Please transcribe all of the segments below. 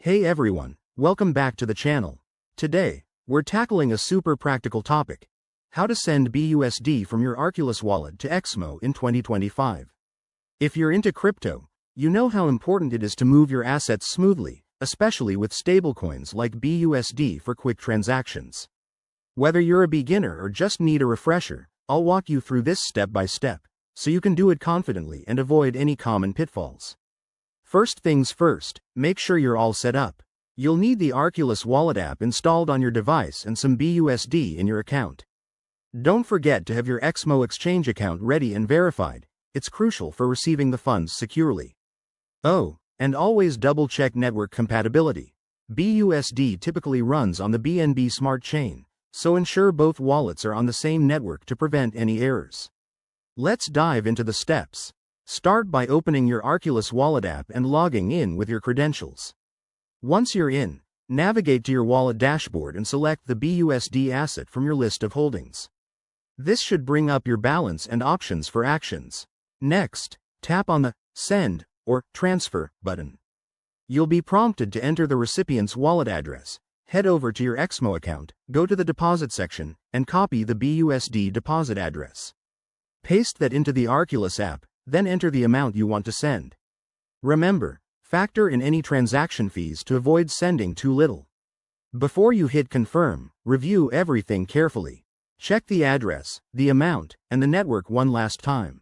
Hey everyone, welcome back to the channel. Today, we're tackling a super practical topic: how to send BUSD from your Arculus wallet to Exmo in 2025. If you're into crypto, you know how important it is to move your assets smoothly, especially with stablecoins like BUSD for quick transactions. Whether you're a beginner or just need a refresher, I'll walk you through this step by step, so you can do it confidently and avoid any common pitfalls. First things first, make sure you're all set up. You'll need the Arculus Wallet app installed on your device and some BUSD in your account. Don't forget to have your Exmo exchange account ready and verified. It's crucial for receiving the funds securely. Oh, and always double-check network compatibility. BUSD typically runs on the BNB Smart Chain, so ensure both wallets are on the same network to prevent any errors. Let's dive into the steps. Start by opening your Arculus Wallet app and logging in with your credentials. Once you're in, navigate to your wallet dashboard and select the BUSD asset from your list of holdings. This should bring up your balance and options for actions. Next, tap on the Send or Transfer button. You'll be prompted to enter the recipient's wallet address. Head over to your Exmo account, go to the deposit section, and copy the BUSD deposit address. Paste that into the Arculus app, then enter the amount you want to send. Remember, factor in any transaction fees to avoid sending too little. Before you hit confirm, review everything carefully. Check the address, the amount, and the network one last time.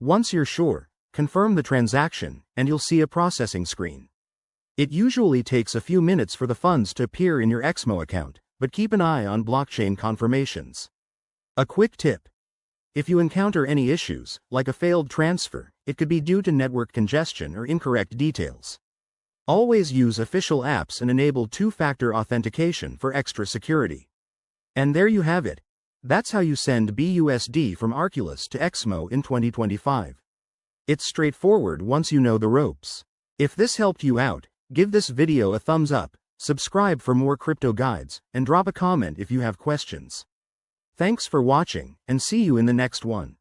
Once you're sure, confirm the transaction, and you'll see a processing screen. It usually takes a few minutes for the funds to appear in your Exmo account, but keep an eye on blockchain confirmations. A quick tip: if you encounter any issues, like a failed transfer, it could be due to network congestion or incorrect details. Always use official apps and enable two-factor authentication for extra security. And there you have it. That's how you send BUSD from Arculus to Exmo in 2025. It's straightforward once you know the ropes. If this helped you out, give this video a thumbs up, subscribe for more crypto guides, and drop a comment if you have questions. Thanks for watching, and see you in the next one.